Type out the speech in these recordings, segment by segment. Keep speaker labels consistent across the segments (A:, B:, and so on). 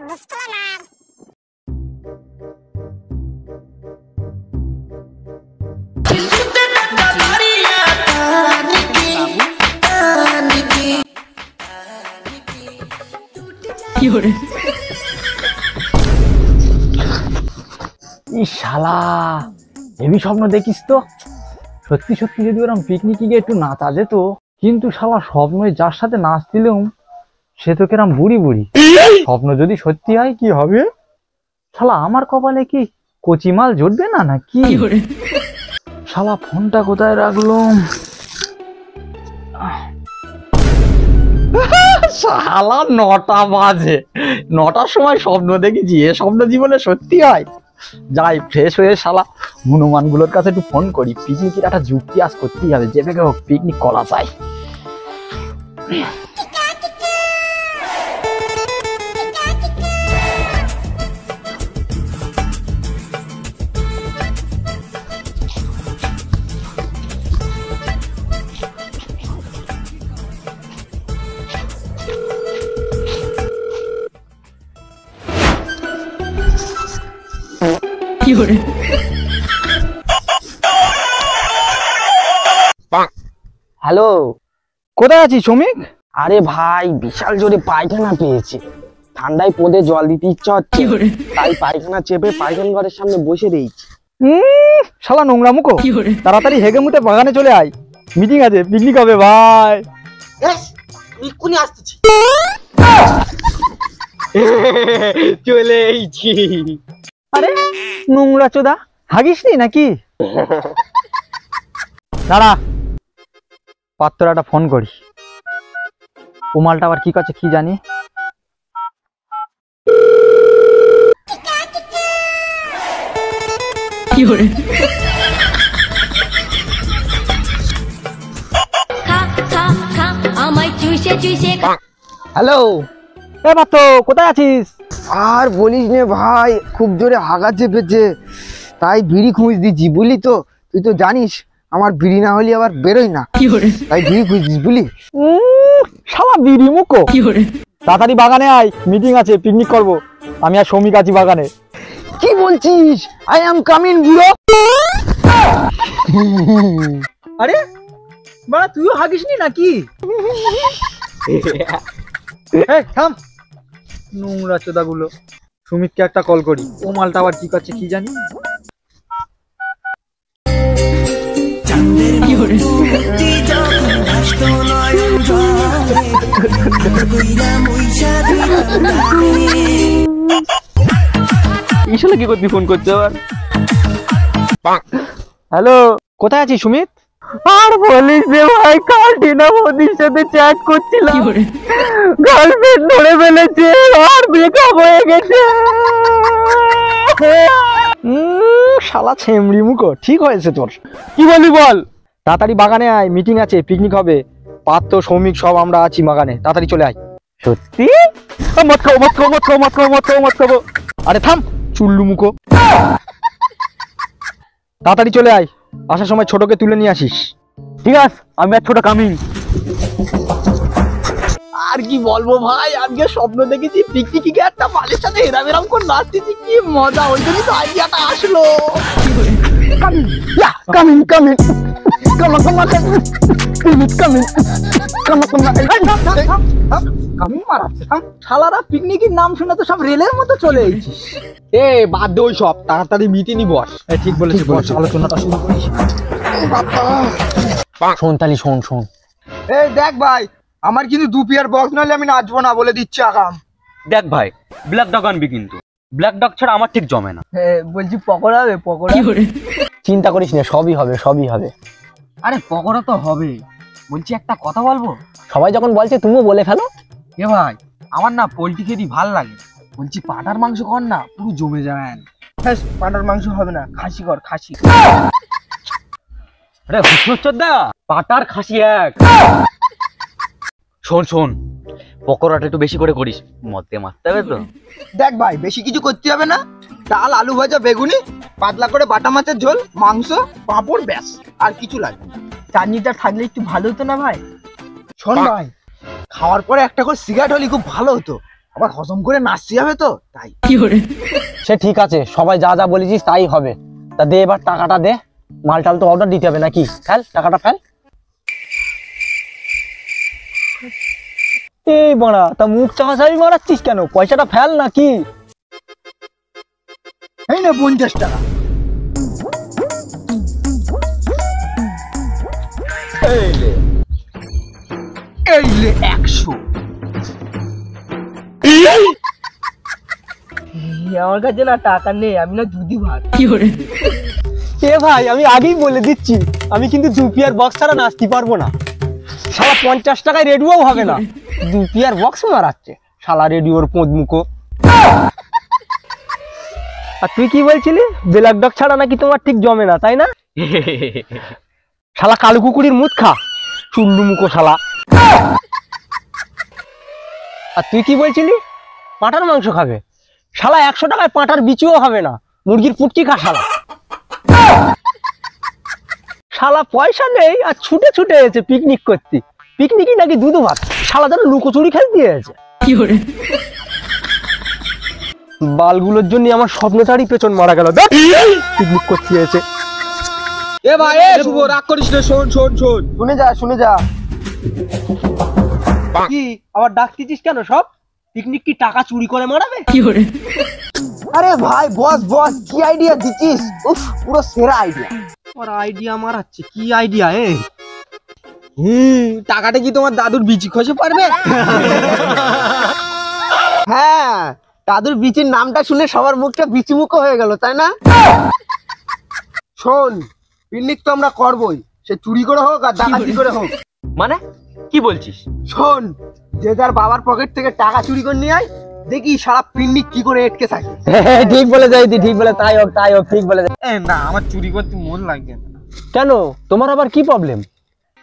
A: Disclaimer.
B: শালা heavy স্বপ্ন দেখিস তো। সত্যি সত্যি যদি ওরকম পিকনিকে গিয়ে একটু নাচা যেত, কিন্তু শালা স্বপ্নে যার সাথে নাচছিলাম সে তো কেরাম বুড়ি বুড়ি। স্বপ্ন যদি সত্যি হয় কি হবে? শালা আমার কপালে কি কচিমাল জুটবে না নাকি? শালা ফোনটা কোথায় রাখলাম? শালা 9টা বাজে, 9টার সময় স্বপ্ন দেখেছি, এ স্বপ্ন জীবনে সত্যি হয়? যাই ফ্রেশ হয়ে শালা হনুমান গুলোর কাছে একটু ফোন করি, পিকনিকের একটা যুক্তি আজ করতেই হবে, যে ভেবে হোক পিকনিক করা যায়। হ্যালো, কোথায় আছিস শ্রমিক?
C: আরে ভাই বিশাল জোরে পায়খানা পেয়েছে, ঠান্ডায় পদে জল দিতে ইচ্ছা হচ্ছে, তাই পায়খানা চেপে পায়খানা ঘরের সামনে বসে রয়েছি।
B: শালা নোংরা মুখো, তাড়াতাড়ি হেগে মুটে বাগানে চলে আয়, মিটিং আছে, পিকনিক হবে ভাই।
C: এক্ষুনি আসতেছি।
B: চলে এইছি। আরে নোংরা চোদা, হাগিস নি নাকি? দাঁড়া, পাত্র একটা ফোন করি। ও মালটা আবার কি করছে কি জানি। হ্যালো, এ পাত্র কোথায় আছিস?
C: আর বলিস নে ভাই, খুব জোরে হাগা চেপেছে, তাই বিড়ি খুঁজ দিচ্ছি, বুঝলি তো? তুই তো জানিস আমার বিড়ি না হলে আবার বেরোই না, তাই বিড়ি খুঁজছিস বুঝলি।
B: শালা বিড়ি মুখো, তাড়াতাড়ি বাগানে আয়, মিটিং আছে, পিকনিক করব। আমি আর শ্রমিক আছি বাগানে।
C: কি বলছিস? আই এম কামিং বুড়ো।
B: আরে বাড়া, তুইও হাগিস নি নাকি? থাম, নোংরা চোদা গুলো। সুমিতকে একটা কল করি, ও মালটা আবার কি করছে কি জানি। কি করবি, ফোন করছে আবার। হ্যালো, কোথায় আছিস সুমিত? আর বলিস রে ভাই, কাল টিনা মোদির সাথে চ্যাট করছিলাম, গার্লফ্রেন্ড ধরে ফেলেছে আর ব্রেকআপ হয়ে গেছে। শালা ছেমড়ি মুখো, ঠিক হয়েছে তোর। কি বলি বল? তাড়াতাড়ি বাগানে আয়, মিটিং আছে, পিকনিক হবে। পাত্র শ্রমিক সব আমরা আছি বাগানে, তাড়াতাড়ি চলে আয়। সত্যি? মত খাবো মত খাবো মত খাবো মত খাবো মত খাবো মত খাবো। আরে থাম চুল্লু মুখো, তাড়াতাড়ি চলে আয়, আসার সময় ছোটকে তুলে নিয়ে আসিস। ঠিক আছে, আমি আর ছোট কামিং। আর কি বলবো ভাই, আজকে স্বপ্ন দেখেছি পিকনিকে একটা মালের সাথে এরাম এরাম করে নাচতেছি, কি মজা, ওই জন্যই তো আইডিয়াটা আসলো। কামিং কামিং শালারা পিকনিকের নাম শুনে তো সব রেলের মতো চলে এসেছিস।
C: এ বাদ দে ওই সব, তাড়াতাড়ি মিটিংই বস।
B: ঠিক বলেছিস, আলোচনাটা শুরু করিস।
C: শোন তালি, শোন শোন।
D: এই দেখ ভাই, আমার কিন্তু 2 পেয়ার বক্স নাহলে আমি নাচবো না, বলে দিচ্ছি আগাম।
E: দেখ ভাই, ব্ল্যাক ডগ আনবি, কিন্তু ব্ল্যাক ডগ ছাড়া আমার ঠিক জমে না।
D: বলছি পকোড়া হবে, পকোড়া।
C: চিন্তা করিস না, সবই হবে সবই হবে।
D: আরে পকোড়া তো হবে, বলছি একটা কথা বলবো।
C: সবাই যখন বলছে তুমিও বলে ফেলো।
D: এ ভাই, আমার না পোল্ট্রি খেতে ভাল লাগে, বলছি পাটার মাংস কর না, পুরো জমে যায়। হ্যাঁ, পাটার মাংস হবে না, খাসি কর, খাসি।
E: আরে হুসুরচোদা, পাটার খাসি এক। শোন শোন, পকোড়াটা একটু বেশি করে করিস, মধ্যে মারতে হবে তো।
D: দেখ ভাই, বেশি কিছু করতে হবে না, ডাল, আলু ভাজা, বেগুনি, পাতলা করে বাটা মাছের ঝোল, মাংস, পাঁপড়, ব্যাস, আর কিছু লাগবে না। চাটনিটা থাকলে একটু ভালো হতো না ভাই? শোন ভাই, খাওয়ার পরে একটা করে সিগারেট হলে খুব ভালো হতো। আবার হজম করে নাচতে যাবে তো তাই।
C: সে ঠিক আছে, সবাই যা যা বলেছিস তাই হবে। তা দে এবার টাকাটা দে, মালটাল তো অর্ডার দিতে হবে নাকি? ফেল টাকাটা ফেল। এই বড়া, তা মুখ চাহাচাবি মারাচ্ছিস কেন? পয়সাটা ফেল নাকি?
D: এই না 50 টাকা। এই লে 100।
C: আমার কাছে না টাকা নেই, আমি না দুধি ভাত। এ ভাই, আমি আগেই বলে দিচ্ছি, আমি কিন্তু 2 পেয়ার বক্স ছাড়া নাচতে পারবো না। শালা 50 টাকায় রেডিও হবে না, 2 পেয়ার বক্স মারাচ্ছে শালা রেডিওর পোঁদমুখো। আর তুই কি বলছিলি? ব্ল্যাক ডগ ছাড়া নাকি তোমার ঠিক জমে না, তাই না? শালা কালো কুকুরের মুখ খা, চুল্লু মুখো শালা। আর তুই কি বলছিলি? পাঁঠার মাংস খাবে? শালা 100 টাকায় পাঁঠার বিচিও হবে না, মুরগির পুটকি খা শালা। শালা পয়সা নেই আর ছুটে ছুটে এসেছে পিকনিক করতে। পিকনিকই নাকি দুধ ভাত, শালা যেন লুকোচুরি খেলতে এসেছে। বালগুলোর জন্য আমার স্বপ্নটারই পেছন মারা গেল। পিকনিক করতে এসেছে।
D: এ ভাই, এ শুভ, রাগ করিস না। শোন শোন শোন, শুনে যা শুনে যা।
C: কি আবার ডাকতেছিস কেন? সব পিকনিক কি টাকা চুরি করে মারাবে?
D: আরে ভাই, বস বস, কি আইডিয়া দিছিস? উফ, পুরো সেরা আইডিয়া।
C: ওর আইডিয়া মারাচ্ছে, কি আইডিয়া?
D: টাকাটা কি তোমার দাদুর বিচি খসে পারবে? হ্যাঁ, দাদুর বিচির নামটা শুনে সবার মুখটা বিচি মুখো হয়ে গেল, তাই না? শোন, পিকনিক তো আমরা করবোই, সে চুরি করে হোক আর ডাকাতি করে হোক।
E: মানে কি বলছিস?
D: শোন, যে যার বাবার পকেট থেকে টাকা চুরি করে নিয়ে আয়, দেখি সারা পিকনিক কি করে আটকে থাকে।
C: ঠিক বলে যাই, ঠিক বলে, তাই হোক তাই হোক, ঠিক বলে।
D: না, আমার চুরি করতে মন লাগছে না।
C: কেন, তোমার আবার কি প্রবলেম?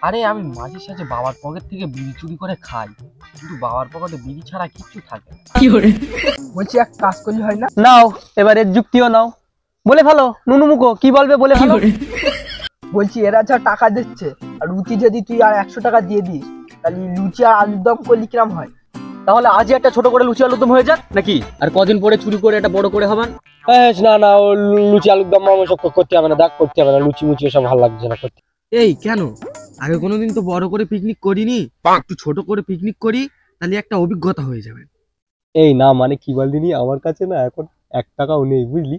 E: আরে আমি মাঝে সাঝে বাবার পকেট থেকে বিড়ি চুরি করে খাই, কিন্তু বাবার পকেটে বিড়ি ছাড়া কিচ্ছু থাকে না।
D: বলছি এক কাজ করলে হয় না?
C: নাও, এবারে যুক্তিও নাও, বলে ফেলো। নুনু মুখো কি বলবে বলে ফেলো।
D: বলছি এরা যা টাকা দিচ্ছে, আর রুটি যদি তুই আর 100 টাকা দিয়ে দিস, তাহলে লুচি আর আলুর দম করলি কিরম হয়?
E: তাহলে আজই একটা ছোট করে লুচি আলুর দম হয়ে যাক নাকি? আর কদিন পরে চুরি করে এটা বড় করে হবেন।
C: না না, ও লুচি আলুর দম সব করতে হবে না, দেখ করতে হবে না, লুচি মুচি সব ভালো লাগছে না করতে।
D: এই কেন, আগে কোনোদিন তো বড় করে পিকনিক করিনি, একটু ছোট করে পিকনিক করি, তাহলে একটা অভিজ্ঞতা হয়ে যাবে।
C: এই না, মানে কি বলদিনি, আমার কাছে না এখন 1 টাকাও নেই, বুঝলি?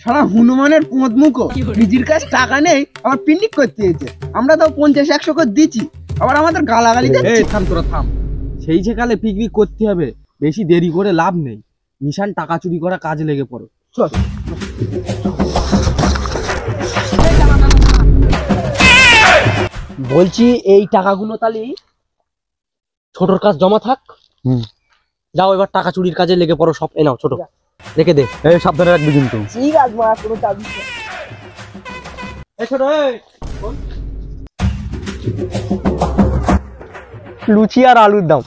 D: সারা হনুমানের পদ্মুকো, নিজের কাছে টাকা নেই, আবার পিকনিক করতে এসেছে। আমরা তো 50-100 করে দিচ্ছি, আবার আমাদের গালাগালি দিচ্ছে।
A: এই থাম তোরা থাম, সেই যে কালে পিকনিক করতে হবে, বেশি দেরি করে লাভ নেই। নিশান টাকা চুরি করা কাজে লেগে পড়ো।
D: চল।
C: বলছি এই টাকাগুলো তাহলে ছোটর কাজ জমা থাক। যাও এবার টাকা চুরির কাজে লেগে পড়ো সব। এ নাও ছোট, রেখে দে।
A: এই সাবধানে রাখবি কিন্তু।
D: ঠিক আছে মা, কোনো চাপ দিস না।
C: লুচি আর আলুর দাম,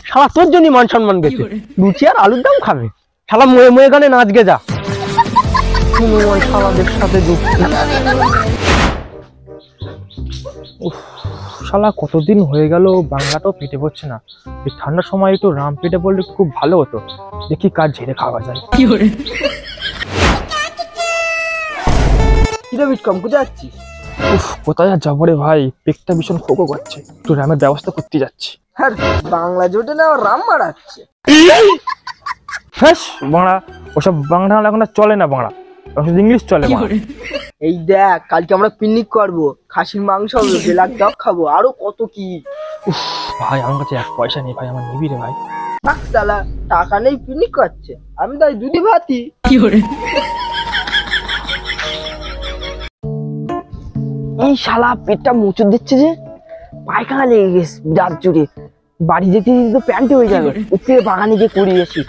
C: শালা তোর জন্য মান সম্মান গেছে। লুচি আর আলুর দাম খাবে, শালা ময়ে ময়ে গানে নাচ গে যা। হনুমান শালাদের সাথে যুক্ত।
B: শালা কতদিন হয়ে গেল বাংলাটাও পেটে পড়ছে না। এই ঠান্ডার সময় একটু রাম পেটে পড়লে খুব ভালো হতো। দেখি কাজ ঝেড়ে খাওয়া যায়।
D: কিরে বিটকম, কোথায় যাচ্ছিস?
B: উফ, কোথায় আর যাবো রে ভাই, পেটটা ভীষণ খোকো করছে, একটু রামের ব্যবস্থা করতে যাচ্ছি।
D: হ্যাঁ, বাংলা জোটে না রাম মারাচ্ছে।
B: হ্যাঁ বাংলা, ওসব বাংলা এখন আর চলে না, বাংলা ইংলিশ চলে।
D: এই দেখ, কালকে আমরা পিকনিক করবো, খাসির মাংস হবে, ব্ল্যাক ডগ খাবো, আরো কত কি।
B: ভাই আমার কাছে 1 পয়সা নেই ভাই, আমার নিবি রে ভাই।
D: শালা টাকা নেই, পিকনিক করছে, আমি তাই দুধি ভাতি। এই শালা পেটটা মুচুর দিচ্ছে যে, পায়খানা লেগে গেছে দাঁত জুড়ে। বাড়ি যেতে যেতে তো প্যান্টে হয়ে যাবে, উপরে বাগানে গিয়ে করিয়েছি।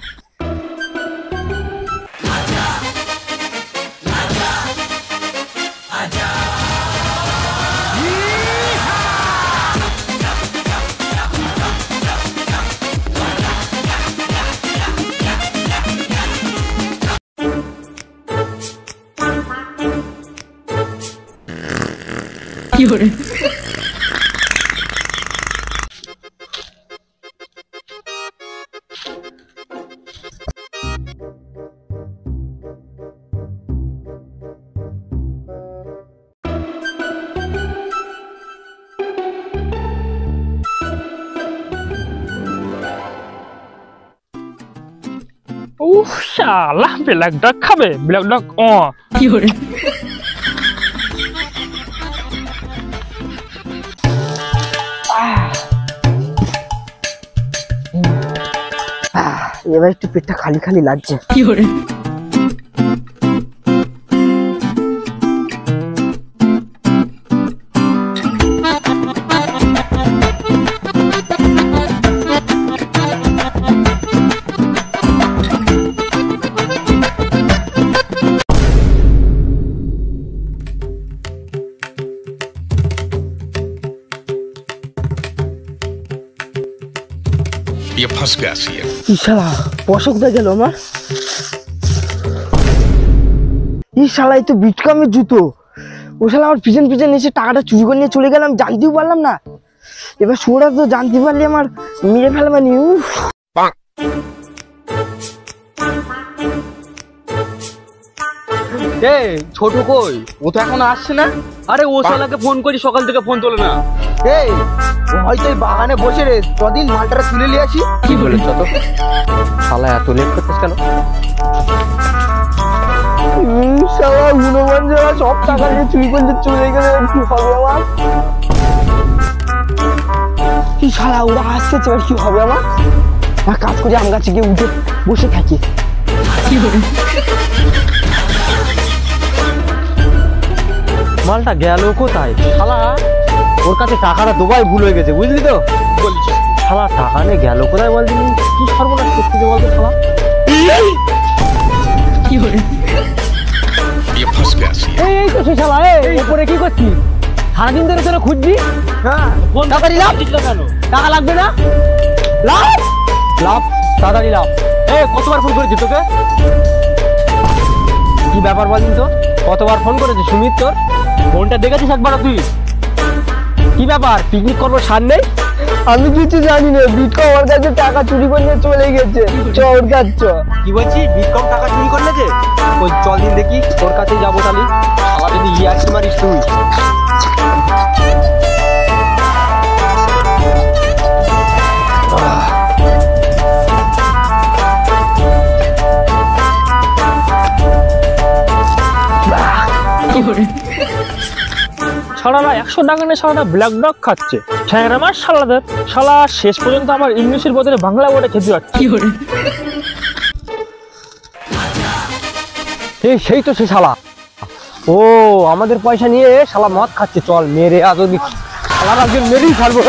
C: উফ শালা ব্ল্যাক ডগ খাবে, ব্ল্যাক ডগ
D: এবার একটু পেটটা খালি খালি লাগছে।
F: ये फंस गया सी है।
D: ইশালা পয়সা কোথায় গেল আমার? ইশালা এই তো বিটকামের জুতো। ও শালা আমার পিছন পিছন এসে টাকাটা চুরি করে নিয়ে চলে গেলাম, জানতেও পারলাম না। এবার সোরা তো জানতে পারলে আমার মেরে ফেলবানি। উফ
A: এ ছোট কই, ও তো এখনো আসছে না। আরে ও শালাকে ফোন করি, সকাল থেকে ফোন তোলে না।
D: এই ও হয়তো এই বাগানে বসে রে, কদিন মালটারা তুলে নিয়ে আসি।
B: কি বলেছ তো শালা, এত লেট করতেছ কেন?
D: শালা গুণমান যারা সব টাকা নিয়ে চুরি করলে চলে গেলে কি হবে আমার? কি শালা ওরা আসছে, এবার কি হবে আমার? আর কাজ করে আম গাছে গিয়ে উঠে বসে থাকি।
B: মালটা গেল কোথায়? শালা ওর কাছে টাকাটা দুবাই ভুল হয়ে গেছে, বুঝলি তো? শালা টাকা নিয়ে গেল কোথায় বলছি? কি সর্বনাশ করতে বলতো শালা।
F: ये फंस गया सी है।
B: এই তো সে শালা, এই উপরে কি করছিস? সারাদিন ধরে তোরা খুঁজবি।
D: হ্যাঁ
B: তাড়াতাড়ি লাভ। টাকা লাগবে না? লাভ লাভ, তাড়াতাড়ি লাভ। কতবার ফোন করেছি তোকে? কি ব্যাপার বলদিন তো? কতবার ফোন করেছি সুমিত? তোর ফোনটা দেখেছিস একবার তুই? কি ব্যাপার, পিকনিক করবো সার নেই?
D: আমি কিছু জানি না, বিটকয়েন ওর কাছে টাকা চুরি করে নিয়ে চলে গেছে। চোর যাচ্ছ
A: কি বলছি? বিটকয়েন টাকা চুরি করলে যে? ওই চল দিন দেখি,
B: তোর কাছেই যাবো তাহলে।
A: শালা যদি ইয়ার্কি মারিস তুই।
C: শালারা 100 টাকা নিয়ে শালারা ব্ল্যাক ডগ খাচ্ছে। ঠ্যাংরা মার শালাদের, শালা শেষ পর্যন্ত আমার ইংলিশের বদলে বাংলা ওটা খেতে যাচ্ছে।
B: এই সেই তো সে শালা। ও আমাদের পয়সা নিয়ে শালা মদ খাচ্ছে। চল মেরে আজ শালার একজন মেরেই ছাড়বো।